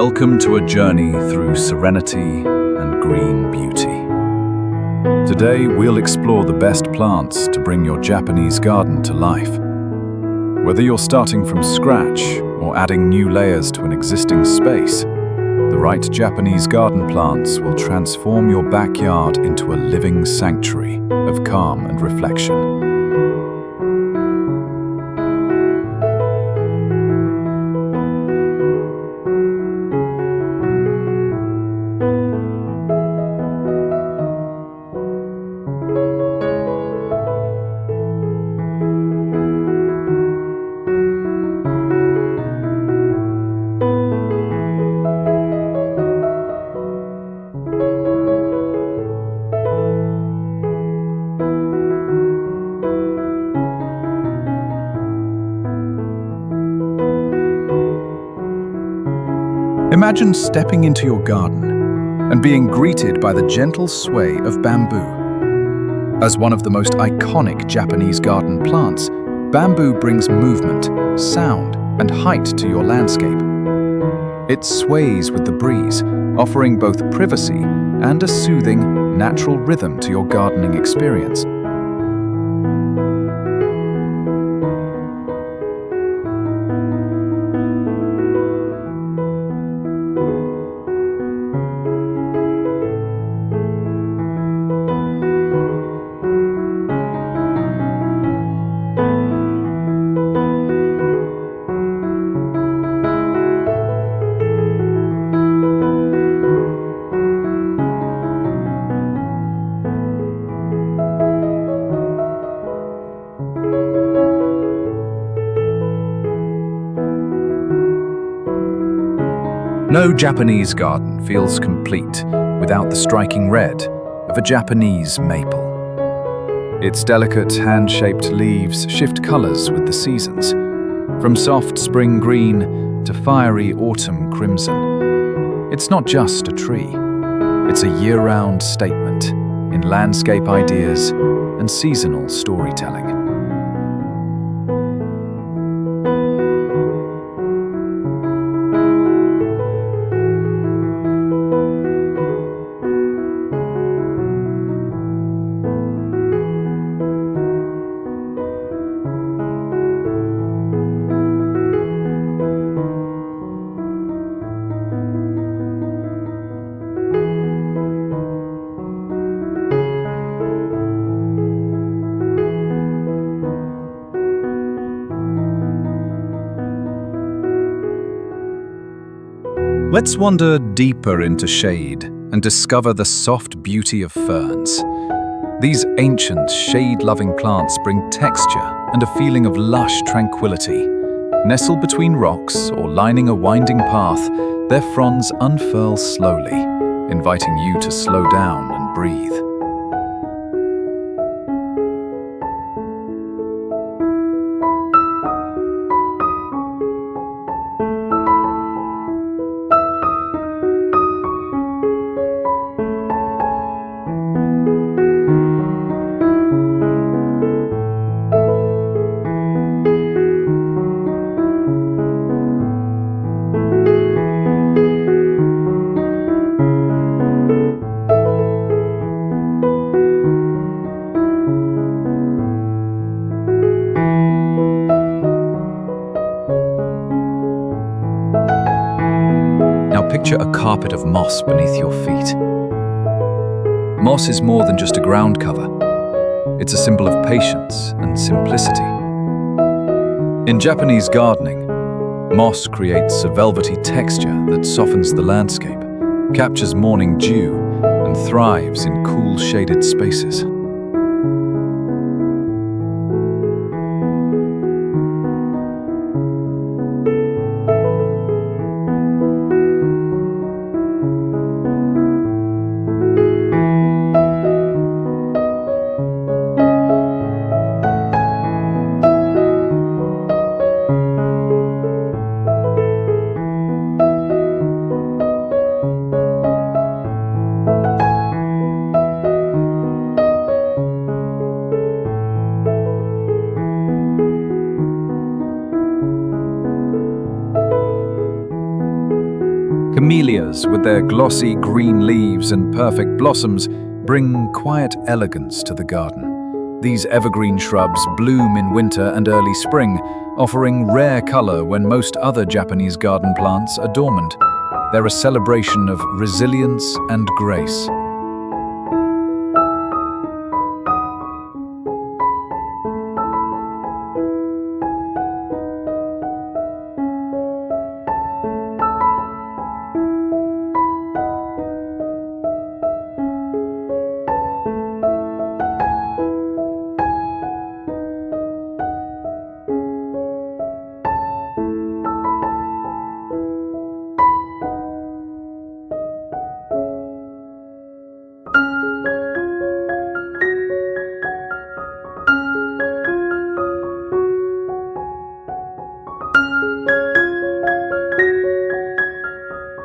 Welcome to a journey through serenity and green beauty. Today, we'll explore the best plants to bring your Japanese garden to life. Whether you're starting from scratch or adding new layers to an existing space, the right Japanese garden plants will transform your backyard into a living sanctuary of calm and reflection. Imagine stepping into your garden and being greeted by the gentle sway of bamboo. As one of the most iconic Japanese garden plants, bamboo brings movement, sound, and height to your landscape. It sways with the breeze, offering both privacy and a soothing, natural rhythm to your gardening experience. No Japanese garden feels complete without the striking red of a Japanese maple. Its delicate, hand-shaped leaves shift colors with the seasons, from soft spring green to fiery autumn crimson. It's not just a tree, it's a year-round statement in landscape ideas and seasonal storytelling. Let's wander deeper into shade and discover the soft beauty of ferns. These ancient, shade-loving plants bring texture and a feeling of lush tranquility. Nestled between rocks or lining a winding path, their fronds unfurl slowly, inviting you to slow down and breathe. Picture a carpet of moss beneath your feet. Moss is more than just a ground cover. It's a symbol of patience and simplicity. In Japanese gardening, moss creates a velvety texture that softens the landscape, captures morning dew, and thrives in cool, shaded spaces. Camellias, with their glossy green leaves and perfect blossoms, bring quiet elegance to the garden. These evergreen shrubs bloom in winter and early spring, offering rare color when most other Japanese garden plants are dormant. They're a celebration of resilience and grace.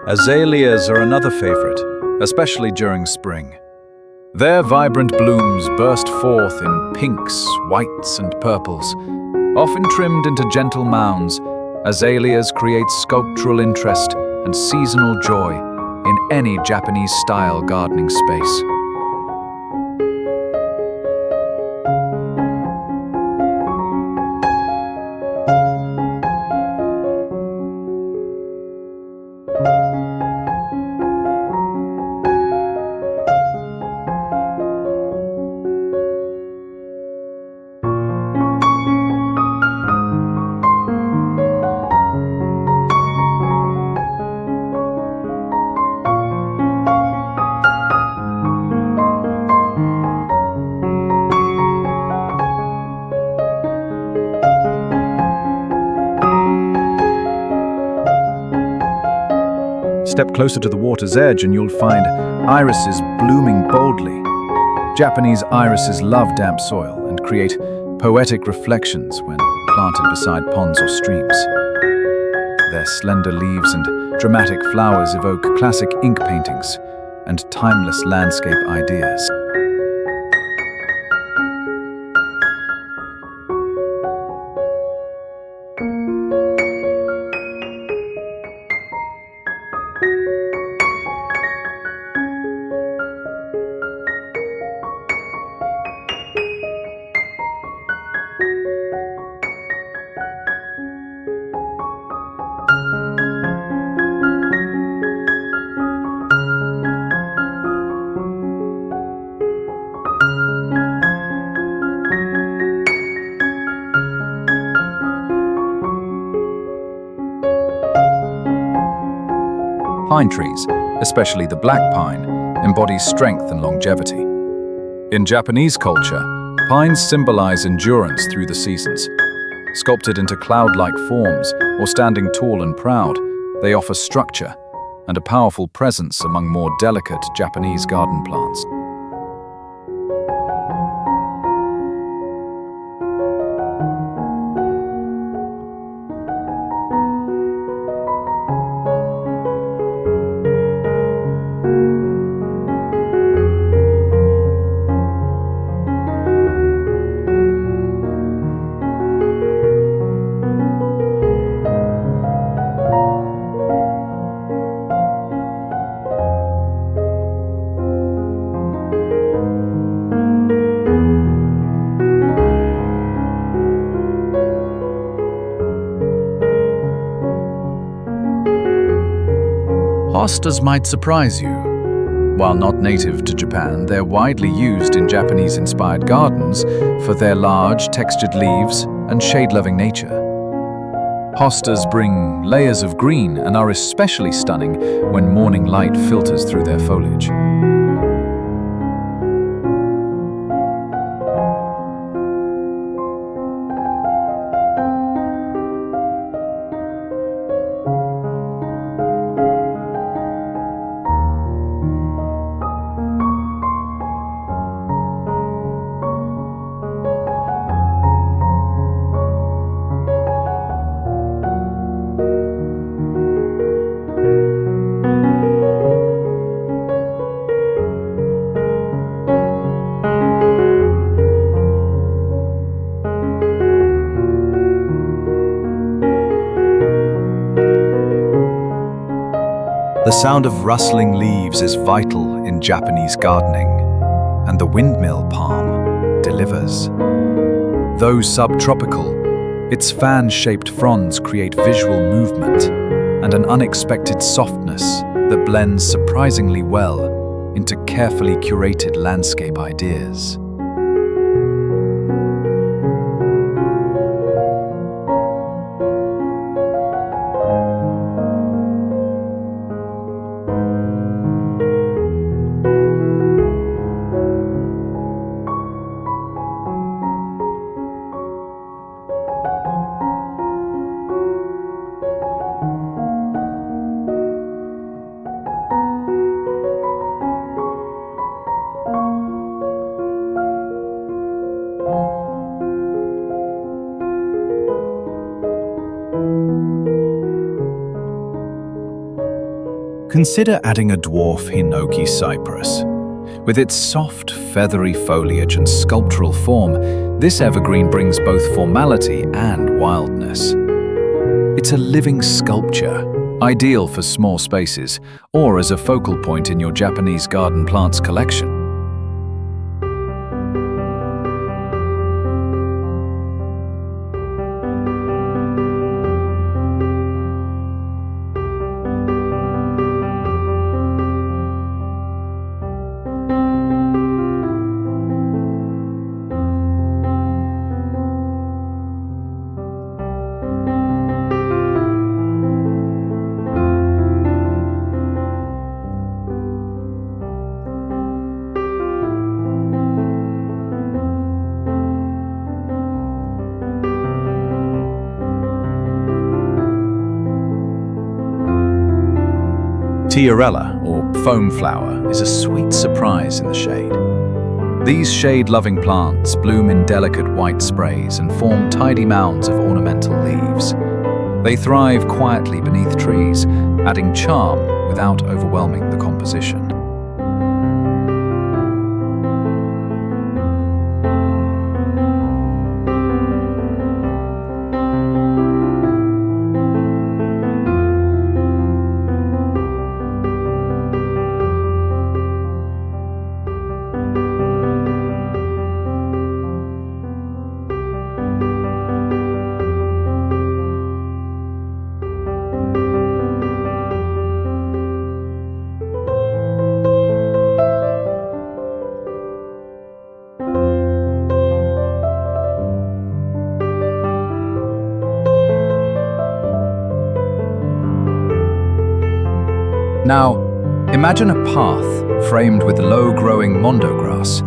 Azaleas are another favorite, especially during spring. Their vibrant blooms burst forth in pinks, whites, and purples. Often trimmed into gentle mounds, azaleas create sculptural interest and seasonal joy in any Japanese-style gardening space. Step closer to the water's edge and you'll find irises blooming boldly. Japanese irises love damp soil and create poetic reflections when planted beside ponds or streams. Their slender leaves and dramatic flowers evoke classic ink paintings and timeless landscape ideas. Pine trees, especially the black pine, embodies strength and longevity. In Japanese culture, pines symbolize endurance through the seasons. Sculpted into cloud-like forms or standing tall and proud, they offer structure and a powerful presence among more delicate Japanese garden plants. Hostas might surprise you. While not native to Japan, they're widely used in Japanese-inspired gardens for their large, textured leaves and shade-loving nature. Hostas bring layers of green and are especially stunning when morning light filters through their foliage. sound of rustling leaves is vital in Japanese gardening, and the windmill palm delivers. Though subtropical, its fan-shaped fronds create visual movement and an unexpected softness that blends surprisingly well into carefully curated landscape ideas. Consider adding a dwarf hinoki cypress. With its soft, feathery foliage and sculptural form, this evergreen brings both formality and wildness. It's a living sculpture, ideal for small spaces or as a focal point in your Japanese garden plants collection. Tiarella, or foam flower, is a sweet surprise in the shade. These shade-loving plants bloom in delicate white sprays and form tidy mounds of ornamental leaves. They thrive quietly beneath trees, adding charm without overwhelming the composition. Now, imagine a path framed with low-growing mondo grass.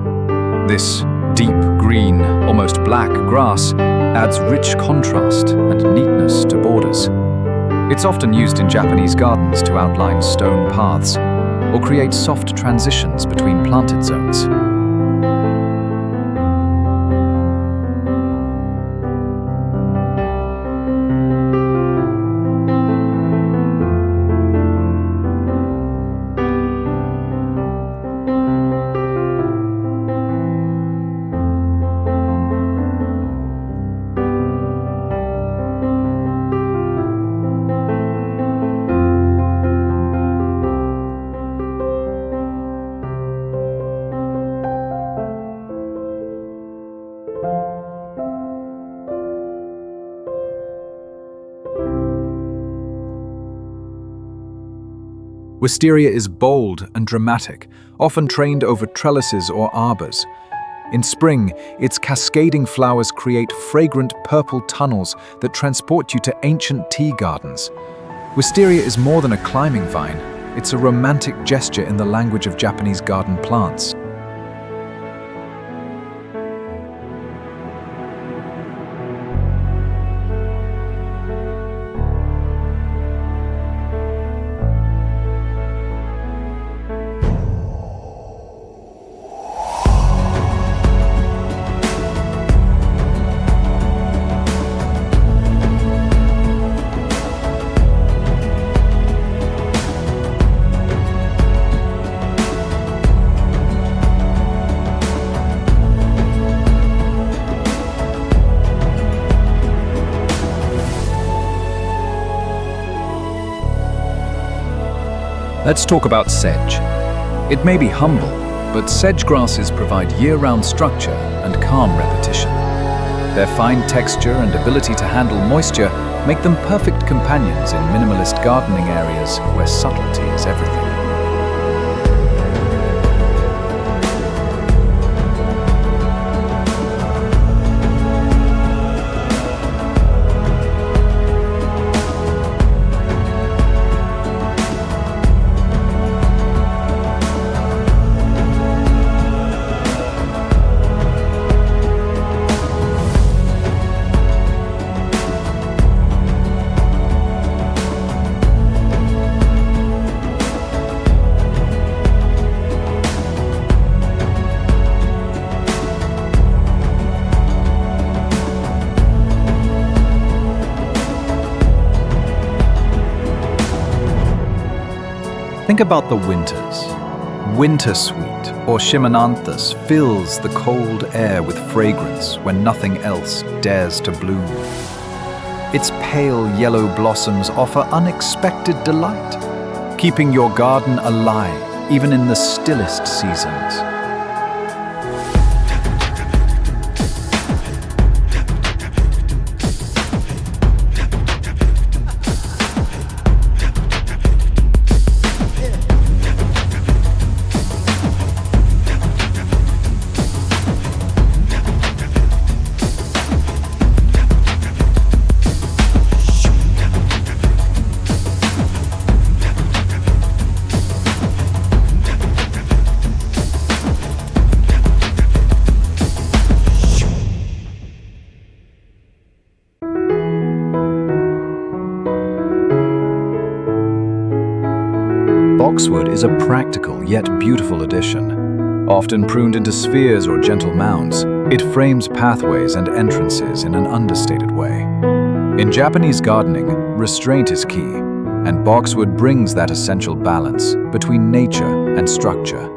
This deep green, almost black grass adds rich contrast and neatness to borders. It's often used in Japanese gardens to outline stone paths or create soft transitions between planted zones. Wisteria is bold and dramatic, often trained over trellises or arbors. In spring, its cascading flowers create fragrant purple tunnels that transport you to ancient tea gardens. Wisteria is more than a climbing vine. It's a romantic gesture in the language of Japanese garden plants. Let's talk about sedge. It may be humble, but sedge grasses provide year-round structure and calm repetition. Their fine texture and ability to handle moisture make them perfect companions in minimalist gardening areas where subtlety is everything. Think about the winters. Wintersweet or Chimonanthus fills the cold air with fragrance when nothing else dares to bloom. Its pale yellow blossoms offer unexpected delight, keeping your garden alive even in the stillest seasons. Boxwood is a practical yet beautiful addition. Often pruned into spheres or gentle mounds, it frames pathways and entrances in an understated way. In Japanese gardening, restraint is key, and boxwood brings that essential balance between nature and structure.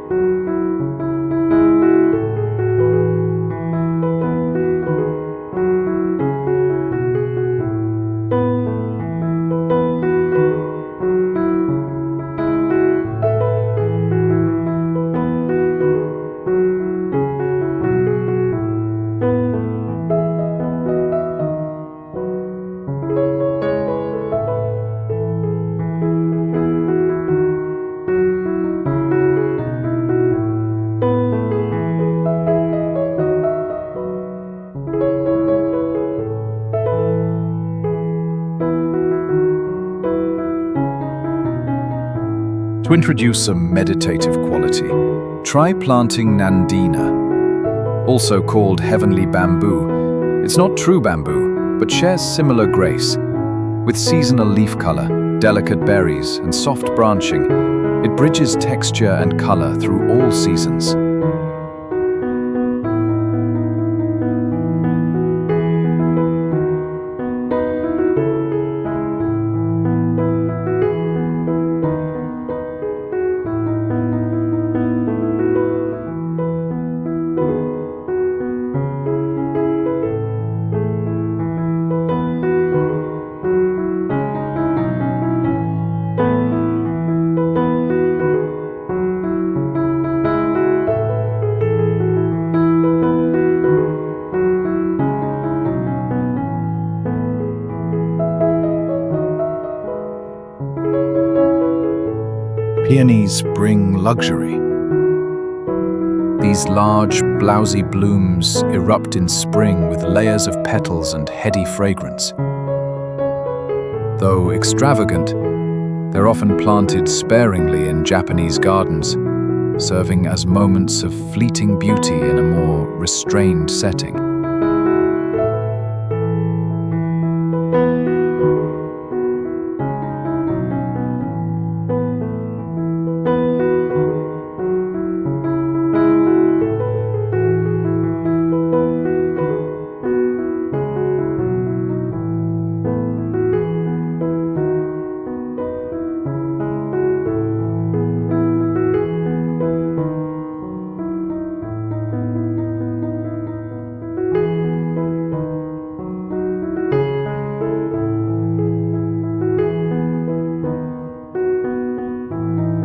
To introduce some meditative quality, try planting Nandina, also called heavenly bamboo. It's not true bamboo, but shares similar grace. With seasonal leaf color, delicate berries, and soft branching, it bridges texture and color through all seasons. Peonies bring luxury. These large, blousy blooms erupt in spring with layers of petals and heady fragrance. Though extravagant, they're often planted sparingly in Japanese gardens, serving as moments of fleeting beauty in a more restrained setting.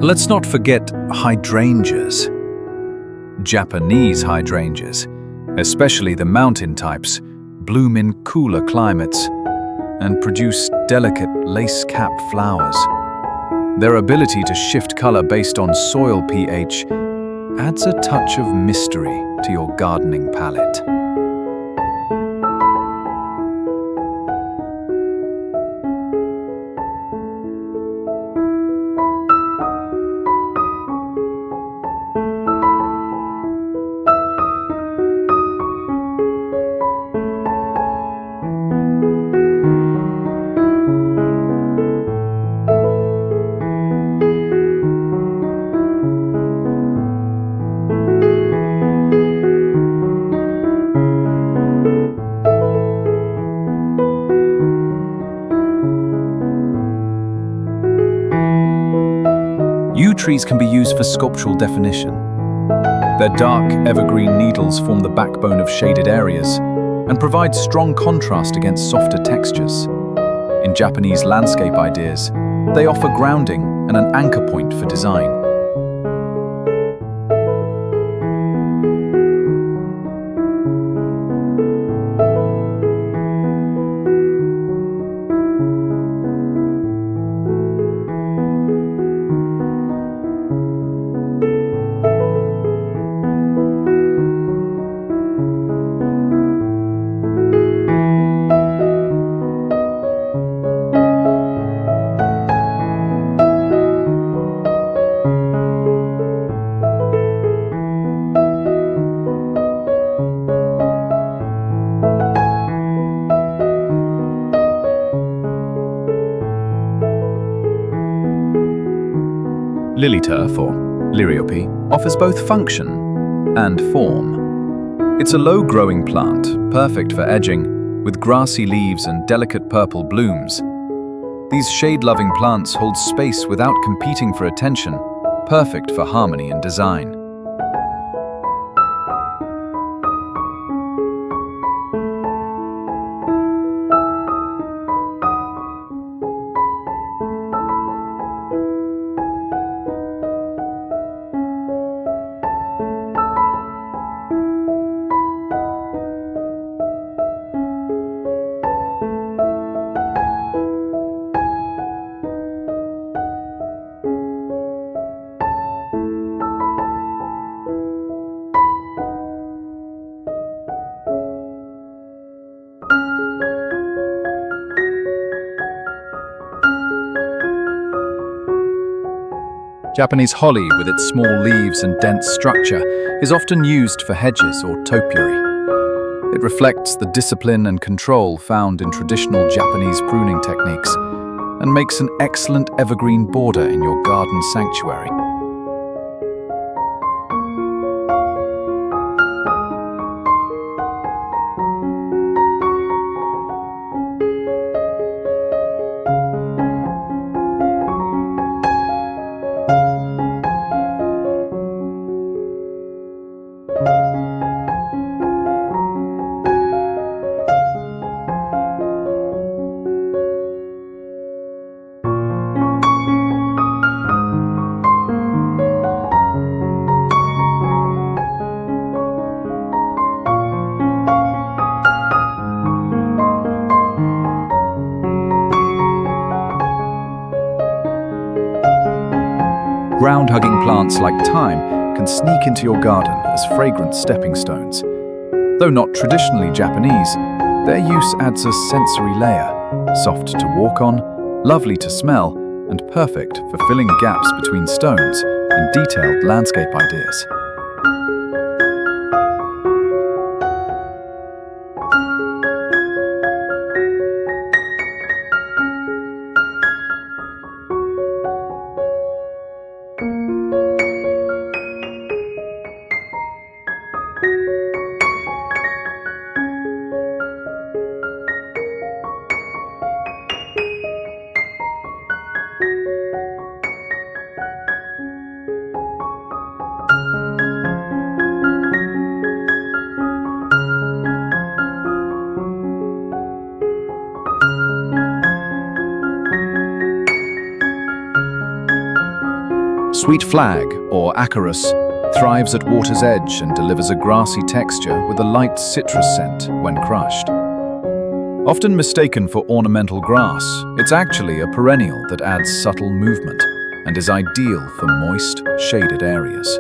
Let's not forget hydrangeas. Japanese hydrangeas, especially the mountain types, bloom in cooler climates and produce delicate lace-cap flowers. Their ability to shift color based on soil pH adds a touch of mystery to your gardening palette. Yew trees can be used for sculptural definition. Their dark, evergreen needles form the backbone of shaded areas and provide strong contrast against softer textures. In Japanese landscape ideas, they offer grounding and an anchor point for design. Lily turf, or liriope, offers both function and form. It's a low-growing plant, perfect for edging, with grassy leaves and delicate purple blooms. These shade-loving plants hold space without competing for attention, perfect for harmony and design. Japanese holly, with its small leaves and dense structure, is often used for hedges or topiary. It reflects the discipline and control found in traditional Japanese pruning techniques and makes an excellent evergreen border in your garden sanctuary. Ground-hugging plants like thyme can sneak into your garden as fragrant stepping stones. Though not traditionally Japanese, their use adds a sensory layer, soft to walk on, lovely to smell, and perfect for filling gaps between stones in detailed landscape ideas. Sweet flag, or acarus, thrives at water's edge and delivers a grassy texture with a light citrus scent when crushed. Often mistaken for ornamental grass, it's actually a perennial that adds subtle movement and is ideal for moist, shaded areas.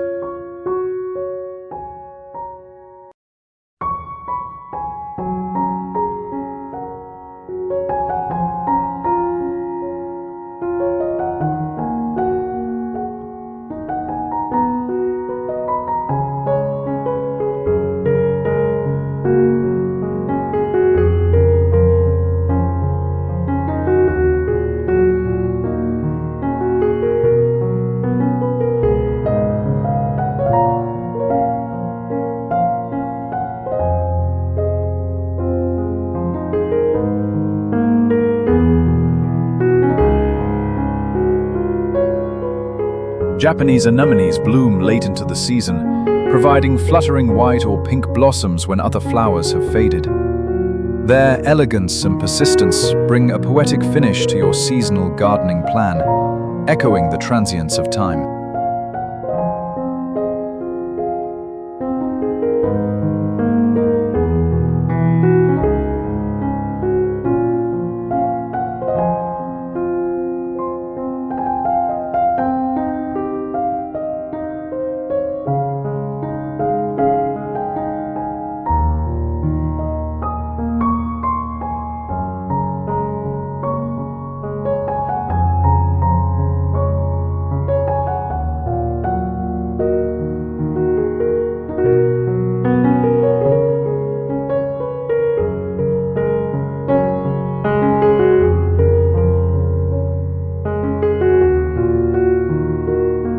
Japanese anemones bloom late into the season, providing fluttering white or pink blossoms when other flowers have faded. Their elegance and persistence bring a poetic finish to your seasonal gardening plan, echoing the transience of time.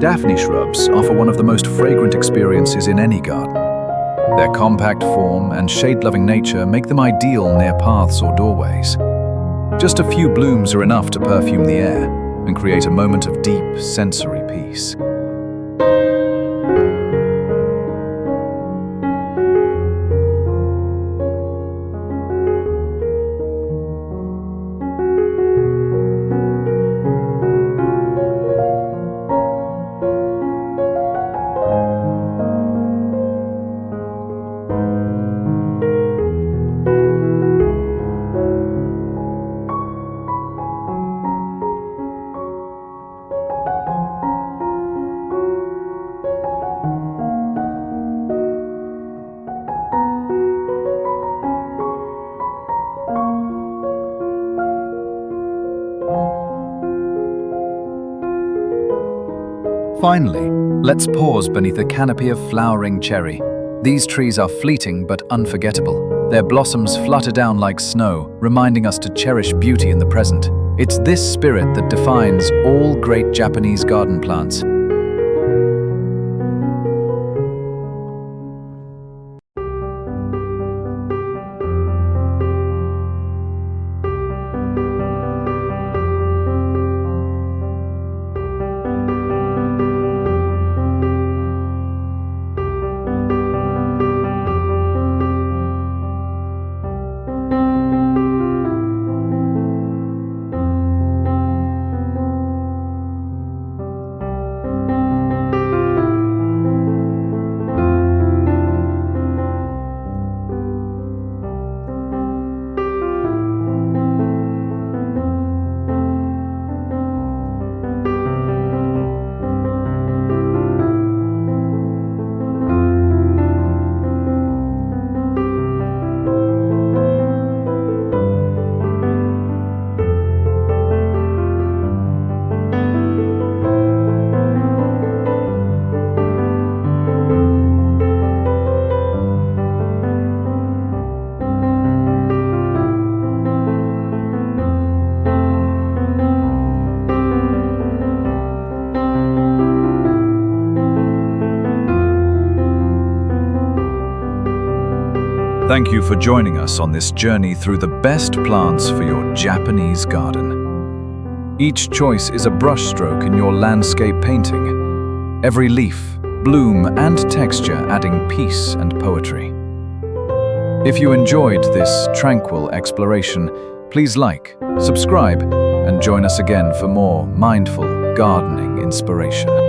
Daphne shrubs offer one of the most fragrant experiences in any garden. Their compact form and shade-loving nature make them ideal near paths or doorways. Just a few blooms are enough to perfume the air and create a moment of deep sensory peace. Finally, let's pause beneath a canopy of flowering cherry. These trees are fleeting but unforgettable. Their blossoms flutter down like snow, reminding us to cherish beauty in the present. It's this spirit that defines all great Japanese garden plants. Thank you for joining us on this journey through the best plants for your Japanese garden. Each choice is a brushstroke in your landscape painting, every leaf, bloom, and texture adding peace and poetry. If you enjoyed this tranquil exploration, please like, subscribe, and join us again for more mindful gardening inspiration.